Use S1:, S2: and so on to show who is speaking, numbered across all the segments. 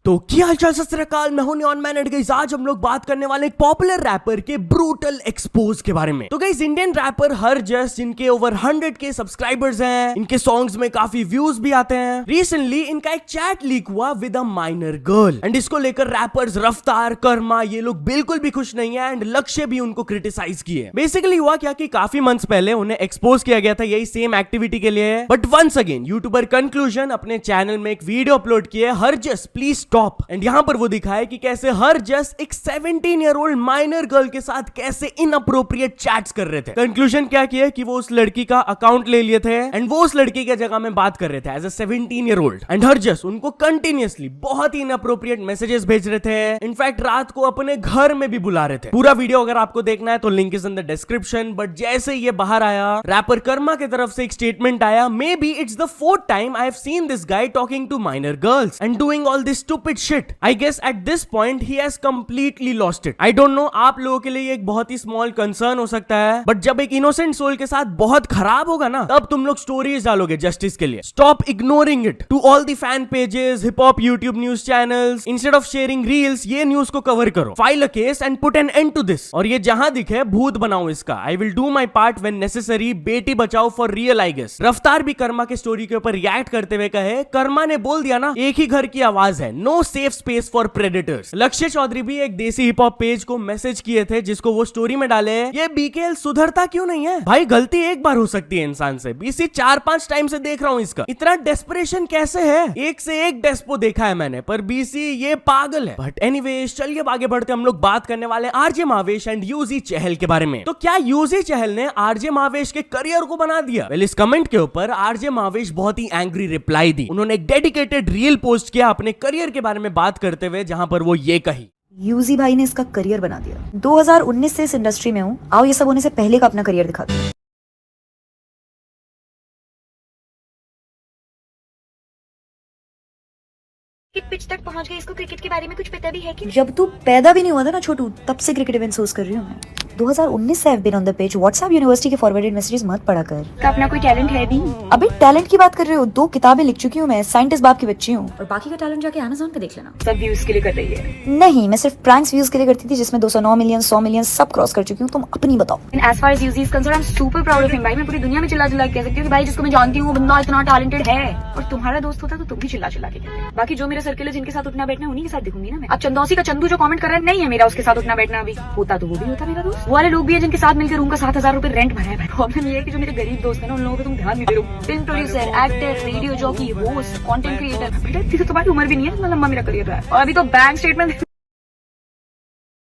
S1: तो क्या हालचाल सत श्री अकाल, मैं हूं नियॉन मैन एंड गाइस आज हम लोग बात करने वाले एक पॉपुलर रैपर के ब्रूटल एक्सपोज के बारे में। तो गाइस इंडियन रैपर हरजस जिनके ओवर 100K सब्सक्राइबर्स हैं, इनके सॉन्ग्स में काफी व्यूज भी आते हैं। रिसेंटली इनका एक चैट लीक हुआ with a minor girl and इसको लेकर रैपर्स रफ्तार, कर्मा ये लोग बिल्कुल भी खुश नहीं है एंड लक्ष्य भी उनको क्रिटिसाइज किए। बेसिकली हुआ क्या कि काफी मंथ्स पहले उन्हें एक्सपोज किया गया था यही सेम एक्टिविटी के लिए, but once again YouTuber conclusion अपने चैनल में एक वीडियो अपलोड किए हरजस प्लीज स्टॉप एंड यहां पर वो दिखाए कि कैसे हरजस एक 17-year-old माइनर गर्ल के साथ कैसे इनअप्रोप्रिएट चैट्स कर रहे थे। कंक्लूजन क्या किया कि वो उस लड़की का अकाउंट ले लिए थे एंड वो उस लड़की के जगह में बात कर रहे थे as a 17-year-old and Harjas उनको कंटिन्यूअसली बहुत ही इनअप्रोप्रिएट मैसेजेस भेज रहे थे। इनफैक्ट रात को अपने घर में भी बुला रहे थे। पूरा वीडियो अगर आपको देखना है तो link is in the description. But जैसे ये बाहर आया, रैपर कर्मा की तरफ से एक स्टेटमेंट आया, may be it's the 4th time I have seen this guy talking to minor girls and doing all this stupid shit. I guess at this point he has completely lost it. I don't know आप लोगों के लिए एक बहुत ही small concern हो सकता है, but जब एक इनोसेंट सोल के साथ बहुत खराब होगा ना तब तुम लोग स्टोरीज डालोगे जस्टिस के लिए। Stop ignoring it to all the fan pages, hip hop YouTube news channels, instead of sharing reels ये न्यूज को कवर करो। File a case and put an end to this. और ये जहां दिखे भूत बनाओ इसका। I will do my part when necessary. बेटी बचाओ फॉर रियल आई गेस। रफ्तार भी कर्मा के स्टोरी के ऊपर रिएक्ट करते हुए कहे कर्मा ने बोल दिया ना एक ही घर की आवाज है, no safe space for predators. Lakshya Chaudhary भी एक देसी हिप हॉप पेज को मैसेज किए थे जिसको वो स्टोरी में डाले, ये बीकेएल सुधरता क्यों नहीं है भाई? गलती एक बार हो सकती है इंसान से, बीसी 4-5 टाइम से देख रहा हूं इसका। इतना डेस्परेशन कैसे है? एक से एक डेस्पो देखा है मैंने, पर बीसी ये पागल है। बट एनीवेज चलिए आगे बढ़ते हम लोग बात करने वाले आरजे मावेश एंड यूजी चहल के बारे में। तो क्या यूजी चहल ने आरजे मावेश के करियर को बना दिया? वेल इस कमेंट के ऊपर आरजे मावेश बहुत ही एंग्री रिप्लाई दी। उन्होंने एक डेडिकेटेड रील पोस्ट किया अपने करियर के बारे में बात करते हुए, जहां पर वो ये कही,
S2: यूजी भाई ने इसका करियर बना दिया। 2019 से इस इंडस्ट्री में हूँ, आओ ये सब होने से पहले का अपना करियर दिखाते हैं।
S3: पिच तक पहुंच गई, इसको क्रिकेट के बारे में कुछ पता भी है कि?
S2: जब तू पैदा भी नहीं हुआ था ना छोटू, तब से क्रिकेट इवेंट्स होस्ट कर रही हूँ मैं। 2019 से I've been on the page। WhatsApp university के फॉरवर्डेड मैसेजेस मत पढ़ा कर।
S3: तो अपना कोई टैलेंट है भी?
S2: अबे टैलेंट की बात कर रहे हो? 2 किताबें लिख चुकी हूँ मैं, साइंटिस्ट बाप की बच्ची हूँ। और बाकी का टैलेंट जाके Amazon पे देख लेना।
S3: सब व्यूज के लिए कर रही है?
S2: नहीं, मैं सिर्फ प्रैंक्स व्यूज के लिए करती थी जिसमें 209 मिलियन 100 मिलियन सब क्रॉस कर चुकी हूँ। तुम अपनी बताओ।
S3: As far as UG is concerned, I am super proud of him भाई। मैं पूरी दुनिया में चिल्ला चिल्ला के कह सकती हूँ कि भाई जिसको मैं जानती हूँ वो बंदा इतना टैलेंटेड है। और तुम्हारा दोस्त होता तो तुम भी चिल्ला चिल्ला के कहते। बाकी जो मेरे सर्किल है जिनके साथ उठना बैठना उन्हीं के साथ दिखूंगी ना मैं। अब चंदौसी का चंदू जो कमेंट कर रहा है, नहीं है मेरा उसके साथ उठना बैठना। अभी होता तो वो भी होता मेरा दोस्त। वो वाले लोग भी है जिनके साथ मिलकर रूम का 7,000 रुपए रेंट भरा है। प्रॉब्लम ये है कि जो मेरे गरीब दोस्त है ना उन लोगों पे तुम ध्यान नहीं दे रहे हो। Film producer, actor, radio jockey, host, content creator. बेटा तुम्हारी उम्र भी नहीं है, इतना लंबा मेरा करियर रहा है और अभी तो बैंक स्टेटमेंट।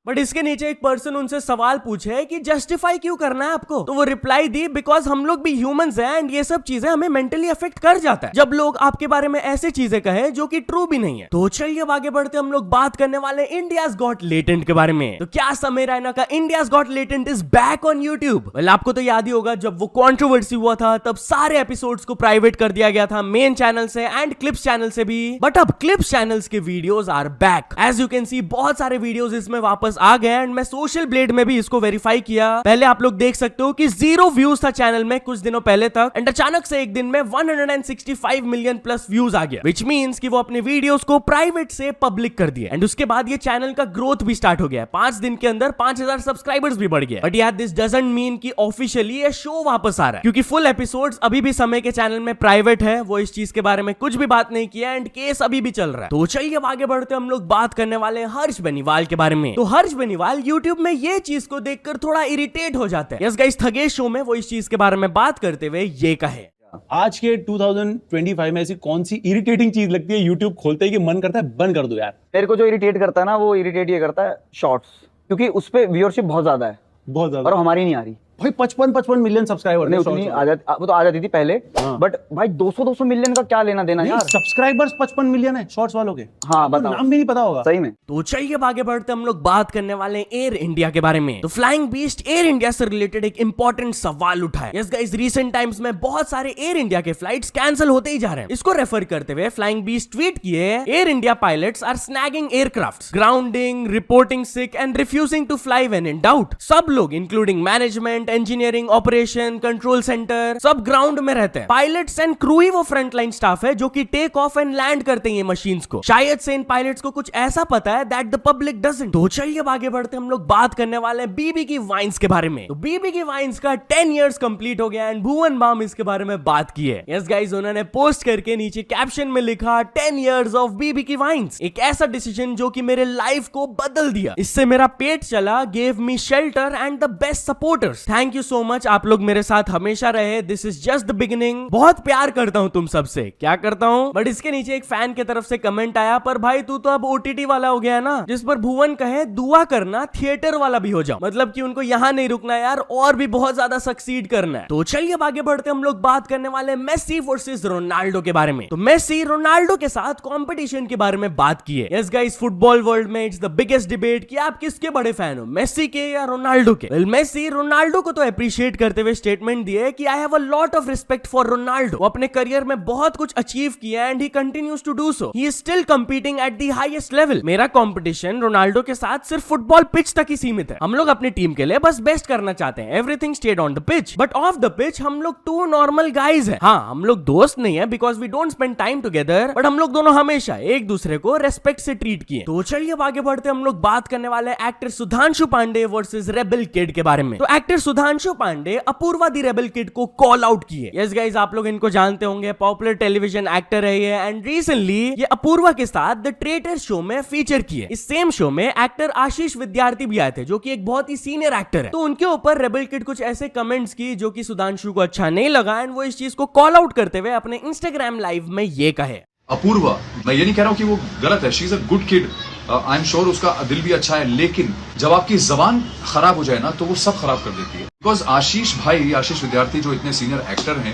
S1: बट इसके नीचे एक पर्सन उनसे सवाल पूछे कि जस्टिफाई क्यों करना है आपको, तो वो रिप्लाई दी बिकॉज हम लोग भी ह्यूमंस हैं एंड ये सब चीजें हमें मेंटली अफेक्ट कर जाता है जब लोग आपके बारे में ऐसे चीजें कहे जो कि ट्रू भी नहीं है। तो चलिए आगे बढ़ते हम लोग बात करने वाले इंडियाज गॉट लेटेंट के बारे में। तो क्या समय रैना का India's got latent is back on YouTube? Well आपको तो याद ही होगा जब वो कंट्रोवर्सी हुआ था तब सारे एपिसोड्स को प्राइवेट कर दिया गया था मेन चैनल से एंड क्लिप्स चैनल से भी। बट अब क्लिप्स चैनल्स के videos are back. As you can see बहुत सारे वीडियोस इसमें वापस आ गए एंड मैं सोशल ब्लेड में भी इसको वेरीफाई किया। पहले आप लोग देख सकते हो कि 0 व्यूज था चैनल में कुछ दिनों पहले तक एंड अचानक से एक दिन में 165 मिलियन प्लस व्यूज आ गया, विच मींस कि वो अपने वीडियोस को प्राइवेट से पब्लिक कर दिया एंड उसके बाद ये चैनल का ग्रोथ भी स्टार्ट हो गया। 5 दिन के अंदर 5,000 सब्सक्राइबर्स भी बढ़ गए। बट यार दिस डजंट मीन कि ऑफिशियली ये शो वापस आ रहा है, क्योंकि फुल एपिसोड्स अभी भी समय के चैनल में प्राइवेट है। वो इस चीज के बारे में कुछ भी बात नहीं किया एंड केस अभी भी चल रहा है। तो चलिए अब आगे बढ़ते हम लोग बात करने वाले हर्ष बेनीवाल के बारे में। तो हर्ष बेनीवाल यूट्यूब में ये चीज को देखकर थोड़ा इरिटेट हो जाते हैं। यस गाइस, थगेश शो में वो इस चीज के बारे में बात करते हुए ये कहे,
S4: आज के 2025 में ऐसी कौन सी इरिटेटिंग चीज लगती है यूट्यूब खोलते ही कि मन करता है बंद कर दो यार?
S5: मेरे को जो इरिटेट करता है ना, वो इरिटेट ये करता है शॉर्ट्स, क्योंकि उस पे व्यूअरशिप बहुत ज्यादा है,
S4: बहुत ज्यादा,
S5: और हमारी नहीं आ रही
S4: भाई। 55 मिलियन सब्सक्राइबर
S5: नहीं उतनी वो तो आ जाती थी पहले, बट भाई 200 मिलियन का क्या लेना देना यार?
S4: सब्सक्राइबर्स 55 मिलियन है शॉर्ट्स वालों के।
S5: हाँ बताओ,
S4: नाम भी नहीं पता होगा
S5: सही में।
S1: तो चलिए आगे बढ़ते हम लोग बात करने वाले एयर इंडिया के बारे में। तो फ्लाइंग बीस्ट एयर इंडिया से रिलेटेड एक इंपॉर्टेंट सवाल उठाए। यस गाइस, रिसेंट टाइम्स में बहुत सारे एयर इंडिया के फ्लाइट्स कैंसिल होते ही जा रहे हैं। इसको रेफर करते हुए फ्लाइंग बीस्ट ट्वीट किए, Air India pilots are snagging aircraft, grounding, reporting sick and refusing to fly when in doubt. सब लोग including management, management, engineering, operation, control center, सब ग्राउंड में रहते हैं। पायलट्स एंड क्रू ही वो फ्रंट लाइन स्टाफ है जो कि टेक ऑफ एंड लैंड करते हैं ये मशीन्स को। शायद से इन पायलट्स को कुछ ऐसा पता है दैट द पब्लिक डजंट। तो चलिए अब आगे बढ़ते हम लोग बात करने वाले हैं बीबी की वाइन्स के बारे में। तो बीबी की वाइन्स का 10 इयर्स कंप्लीट हो गया एंड भुवन बाम इसके बारे में बात की है। यस गाइस, उन्होंने पोस्ट करके नीचे कैप्शन में लिखा 10 इयर्स ऑफ बीबी की वाइन्स, एक ऐसा डिसीजन जो कि मेरे लाइफ को बदल दिया। इससे मेरा पेट चला, gave me shelter and the best supporters. Thank you so much, आप लोग मेरे साथ हमेशा रहे। This is just the beginning. बहुत प्यार करता हूं तुम सबसे। क्या करता हूं? बट इसके नीचे एक फैन की तरफ से कमेंट आया, पर भाई तू तो अब ओटीटी वाला हो गया ना, जिस पर भुवन कहे दुआ करना थिएटर वाला भी हो जाओ। मतलब कि उनको यहाँ नहीं रुकना यार, और भी बहुत ज्यादा सक्सीड करना है। तो चलिए अब आगे बढ़ते हम लोग बात करने वाले मेसी वर्सेस रोनाल्डो के बारे में। तो मेसी रोनाल्डो के साथ कंपटीशन के बारे में बात की है। यस गाइस, फुटबॉल वर्ल्ड में इट्स द बिगेस्ट डिबेट कि आप किसके बड़े फैन हो, मेसी के या रोनाल्डो के। वेल, मेसी रोनाल्डो को तो अप्रिशिएट करते हुए स्टेटमेंट दिए कि I have a lot of respect for Ronaldo. वो अपने करियर में बहुत कुछ अचीव किया and he continues to do so. He is still competing at the highest level. मेरा कंपटीशन रोनाल्डो के साथ सिर्फ फुटबॉल पिच तक ही सीमित है। हम लोग अपनी टीम के लिए बस बेस्ट करना चाहते हैं। Everything stayed on the pitch, but of the pitch हम लोग टू नॉर्मल गाइज हैं। हाँ, हम लोग दोस्त नहीं है because we don't spend time together, but हम लोग दोनों हमेशा एक दूसरे को रेस्पेक्ट से ट्रीट किए। तो चलिए अब आगे बढ़ते हम लोग बात करने वाले actor Sudhanshu Pandey versus Rebel Kid के बारे में। तो actor Sudhanshu Pandey Apoorva the Rebel Kid को कॉल आउट किए। यस गाइज, आप लोग इनको जानते होंगे, पॉपुलर टेलीविजन एक्टर है ये, एंड रिसेंटली ये अपूर्वा के साथ द ट्रेटर शो में फीचर किए। इस सेम शो में एक्टर आशीष विद्यार्थी भी आए थे जो कि एक बहुत ही सीनियर एक्टर है। तो उनके ऊपर रेबल किड कुछ ऐसे कमेंट्स की जो कि सुधांशु को अच्छा नहीं लगा एंड वो इस चीज को कॉल आउट करते हुए अपने इंस्टाग्राम लाइव में ये कहे।
S6: अपूर्वा, मैं ये नहीं कह रहा हूँ कि वो गलत है, she is a good kid, I am sure उसका दिल भी अच्छा है, लेकिन जब आपकी जबान खराब हो जाए ना तो वो सब खराब कर देती है। बिकॉज आशीष भाई, आशीष विद्यार्थी जो इतने सीनियर एक्टर हैं,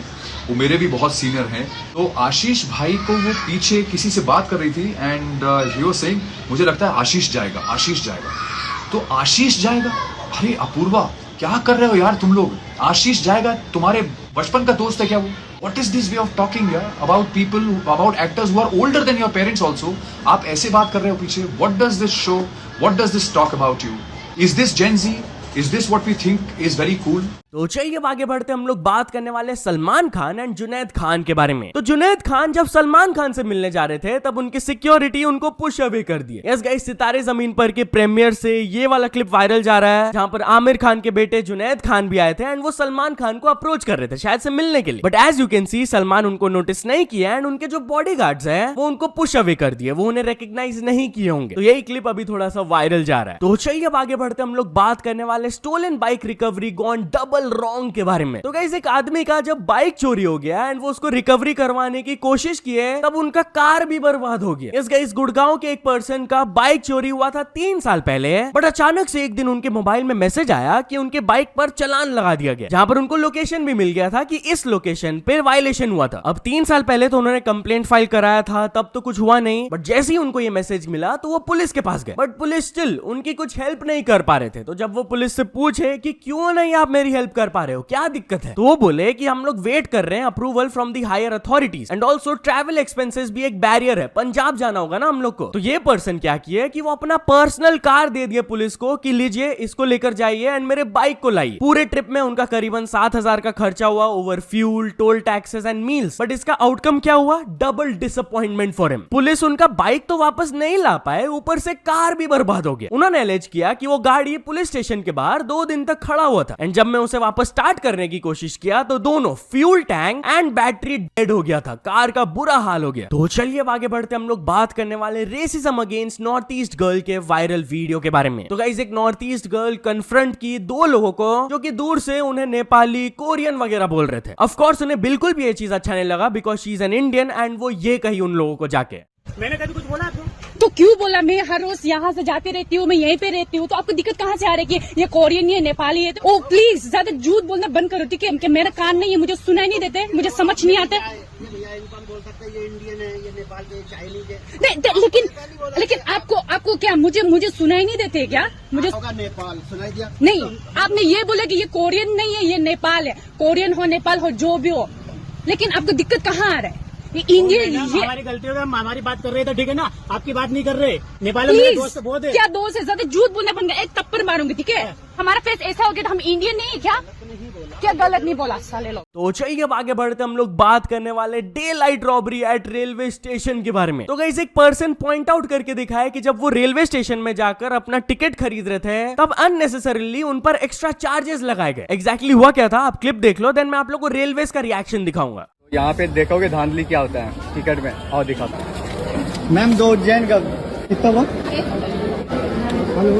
S6: वो मेरे भी बहुत सीनियर हैं, तो आशीष भाई को वो पीछे किसी से बात कर रही थी एंड ही वाज सेइंग मुझे लगता है आशीष जाएगा, आशीष जाएगा। तो आशीष जाएगा? अरे अपूर्वा, क्या कर रहे हो यार तुम लोग? आशीष जाएगा? तुम्हारे बचपन का दोस्त है क्या वो? What is this way of talking यार about people, about actors who are older than your parents also? आप ऐसे बात कर रहे हो पीछे? What does this show? What does this talk about you? Is this Gen Z? Is this what we think is very cool?
S1: तो चलिए अब आगे बढ़ते हम लोग बात करने वाले सलमान खान एंड जुनैद खान के बारे में। तो जुनैद खान जब सलमान खान से मिलने जा रहे थे तब उनकी सिक्योरिटी उनको पुश अवे कर दिए। यस गाइस, सितारे जमीन पर के प्रीमियर से ये वाला क्लिप वायरल जा रहा है जहां पर आमिर खान के बेटे जुनैद खान भी आए थे एंड वो सलमान खान को अप्रोच कर रहे थे शायद से मिलने के लिए, but as you can see Salman उनको नोटिस नहीं किया एंड उनके जो बॉडीगार्ड्स हैं वो उनको पुश अवे कर दिए, वो उन्हें रिकॉग्नाइज नहीं किए होंगे। तो यही क्लिप अभी थोड़ा सा वायरल जा रहा है। तो चलिए अब आगे बढ़ते हम लोग बात करने वाले stolen bike recovery gone double wrong के बारे में। तो गाइस, एक आदमी का जब बाइक चोरी हो गया एंड वो उसको रिकवरी करवाने की कोशिश किए तब उनका कार भी बर्बाद हो गया। इस गाइस, गुड़गांव के एक पर्सन का बाइक चोरी हुआ था 3 साल पहले, बट अचानक से एक दिन उनके मोबाइल में मैसेज आया कि उनके बाइक पर चालान लगा दिया गया, जहां पर उनको लोकेशन भी मिल गया था कि इस लोकेशन पे वायलेशन हुआ था। अब 3 साल पहले तो उन्होंने कंप्लेंट फाइल कराया था, तब तो कुछ हुआ नहीं, बट जैसे ही उनको ये मैसेज मिला तो वो पुलिस के पास गए, बट पुलिस स्टिल उनकी कुछ हेल्प नहीं कर पा रहे थे। तो जब वो पुलिस से पूछे कि क्यों नहीं आप मेरी हेल्प कर पा रहे हो, क्या दिक्कत है, तो वो बोले कि हम लोग वेट कर रहे हैं approval from the higher authorities and also travel expenses भी एक बैरियर है, पंजाब जाना होगा ना हम लोग को। तो ये पर्सन क्या किए कि वो अपना पर्सनल कार दे दिए पुलिस को कि लीजिए इसको लेकर जाइए एंड मेरे बाइक को लाइए। पूरे ट्रिप में उनका करीबन 7,000 का खर्चा हुआ over fuel, toll taxes and meals, but इसका आउटकम क्या हुआ? Double disappointment for him. Police उनका बाइक तो वापस नहीं ला पाए, ऊपर से कार भी बर्बाद हो गया। उन्होंने एलेज किया कि वो गाड़ी पुलिस स्टेशन के बाहर 2 दिन तक खड़ा हुआ था एंड जब मैं उसे वापस स्टार्ट करने की कोशिश किया तो दोनों fuel tank and battery dead हो गया था, कार का बुरा हाल हो गया। तो चलिए अब आगे बढ़ते हम लोग बात करने वाले racism against north east girl के वायरल वीडियो के बारे में। तो गाइस, एक नॉर्थ ईस्ट गर्ल कन्फ्रंट की 2 लोगों को जो कि दूर से उन्हें नेपाली, कोरियन वगैरह बोल रहे थे। ऑफ कोर्स उन्हें बिल्कुल भी ये चीज अच्छा नहीं लगा because she is an Indian and वो ये कही उन लोगों को जाके,
S7: मैंने कभी कुछ बोला आपको?
S8: तो क्यों बोला? मैं हर रोज यहाँ से जाती रहती हूँ, मैं यहीं पे रहती हूँ, तो आपको दिक्कत कहाँ से आ रही है कि ये कोरियन है, नेपाली है? तो ओ प्लीज ज्यादा झूठ बोलना बंद करो, ठीक है? मेरा कान नहीं है, मुझे सुनाई नहीं देते, मुझे समझ नहीं आते। लेकिन आपको क्या मुझे सुनाई नहीं देते क्या? मुझे
S7: नेपाल सुनाई दिया
S8: नहीं, आपने ये बोला कि ये कोरियन नहीं है, ये नेपाल है। कोरियन हो, नेपाल हो, जो भी हो, लेकिन आपको दिक्कत कहाँ आ रहा है? इंडियन
S7: हमारी गलती होगी, हम हमारी बात कर रहे थे, ठीक है ना? आपकी बात नहीं कर रहे। नेपाल में मेरे दोस्त बहुत है।
S8: क्या दोस्त है? ज्यादा झूठ बोलना बन गया, एक थप्पड़ मारूंगी, ठीक है? हमारा फेस ऐसा हो गया तो हम इंडियन नहीं है क्या? क्या गलत नहीं बोला साले लोग।
S1: तो चलिए अब आगे बढ़ते हम लोग बात करने वाले day light robbery eight railway station के बारे में। तो गाइस एक पर्सन पॉइंट आउट करके दिखाया कि जब वो रेलवे स्टेशन में जाकर अपना टिकट खरीद रहे थे तब अननेसेसरीली उन पर एक्स्ट्रा चार्जेस लगाए गए। एग्जैक्टली हुआ क्या था आप क्लिप देख लो, देन मैं आप लोग को रेलवे का रिएक्शन दिखाऊंगा।
S5: यहाँ पे देखोगे धांधली क्या होता है टिकट में, और दिखाता हूँ।
S7: मैम 2 उज्जैन का कितना हुआ? हेलो,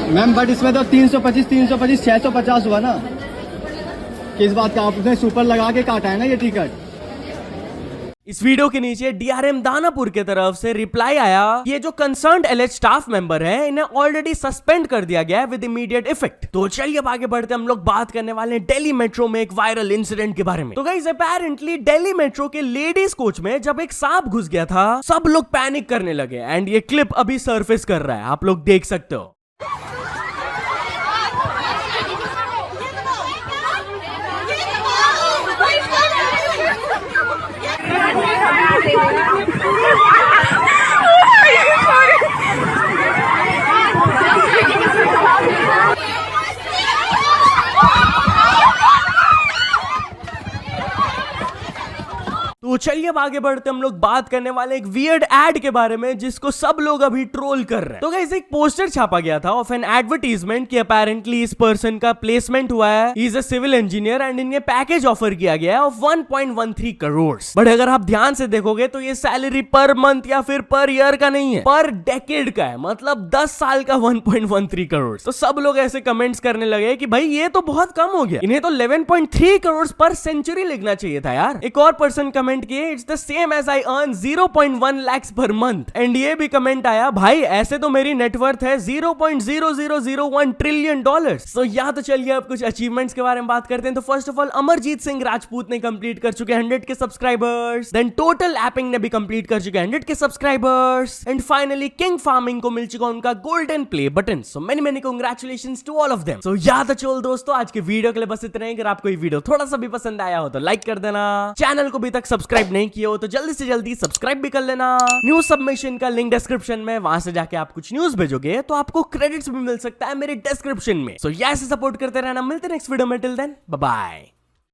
S7: मैम बट इसमें तो 325 650 हुआ ना। किस बात का? आपने सुपर लगा के काटा है ना ये टिकट।
S1: इस वीडियो के नीचे डीआरएम दानापुर के तरफ से रिप्लाई आया, ये जो कंसर्न्ड एलिज स्टाफ मेंबर है इन्हें ऑलरेडी सस्पेंड कर दिया गया है विद इमीडिएट इफेक्ट। तो चलिए अब आगे बढ़ते हम लोग बात करने वाले हैं दिल्ली मेट्रो में एक वायरल इंसिडेंट के बारे में। तो गाइस अपेरेंटली दिल्ली मेट्रो के लेडीज कोच में जब एक सांप घुस गया था सब लोग पैनिक करने लगे एंड ये क्लिप अभी सरफेस कर रहा है, आप लोग देख सकते हो। तो चलिए अब आगे बढ़ते हम लोग बात करने वाले एक वियर्ड एड के बारे में जिसको सब लोग अभी ट्रोल कर रहे हैं। तो गाइस एक पोस्टर छापा गया था ऑफ एन एडवर्टीजमेंट कि अपेरेंटली इस पर्सन का प्लेसमेंट हुआ है, he is a civil engineer and इन्हें पैकेज ऑफर किया गया है ऑफ 1.13 करोड़। बट अगर आप ध्यान से देखोगे तो ये सैलरी पर मंथ या फिर पर ईयर का नहीं है, पर डेकेड का है, मतलब 10 साल का 1.13 करोड़। तो सब लोग ऐसे कमेंट्स करने लगे कि भाई ये तो बहुत कम हो गया, इन्हें तो 11.3 करोड़ पर सेंचुरी लिखना चाहिए था यार। एक और पर्सन कमेंट किए, it's the same as I earn 0.1 lakhs per month. And ये भी कमेंट आया, भाई ऐसे तो मेरी नेटवर्थ है 0.0001 ट्रिलियन डॉलर। सो या तो चलिए अब कुछ अचीवमेंट्स के बारे में बात करते हैं। तो first of all Amarjeet Singh Rajput ने कंप्लीट कर चुके 100 के सब्सक्राइबर्स। देन टोटल एपिंग ने भी कंप्लीट कर चुके 100 के subscribers. And finally King Farming को मिल चुका उनका golden play button. So many congratulations to all of them. So या तो चलो दोस्तों आज के वीडियो के लिए बस इतना ही। अगर आपको ये वीडियो थोड़ा सा भी पसंद आया हो तो लाइक कर देना, चैनल को अभी तक सब्सक्राइब नहीं किया हो तो जल्दी से जल्दी सब्सक्राइब भी कर लेना। न्यूज सबमिशन का लिंक डिस्क्रिप्शन में, वहां से जाके आप कुछ न्यूज भेजोगे तो आपको क्रेडिट्स भी मिल सकता है मेरे डिस्क्रिप्शन में। सो ऐसे सपोर्ट करते रहना। मिलते हैं नेक्स्ट वीडियो में, टिल देन बाय बाय।